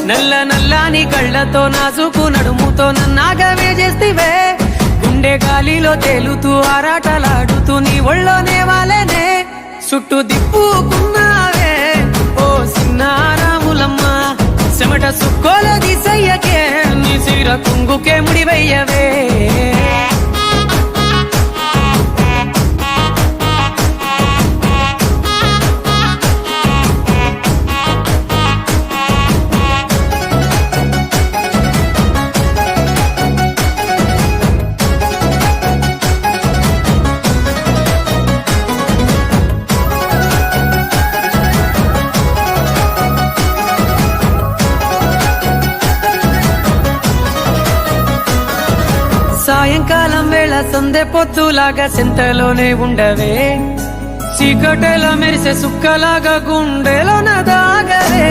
నల్ల నల్లాని కళ్ళతో నాజుకు నడుముతో నన్నాగవే చేస్తివే గుండె గాలిలో తేలుతూ ఆరాటలాడుతూ నీ ఒళ్ళోనే వాలేనే చుట్టూ దిప్పుకున్నావే ఓ సిన్నారాములమ్మ చెమట సుక్కోల దిశయ్యకే నీ సిర కుంగుకే ముడివయ్యవే సాయంకాలం వేళ సందె పొత్తులాగా చింతలోనే ఉండవే చీకటెల మెరిసే సుక్కలాగా గుండెలోన దాగవే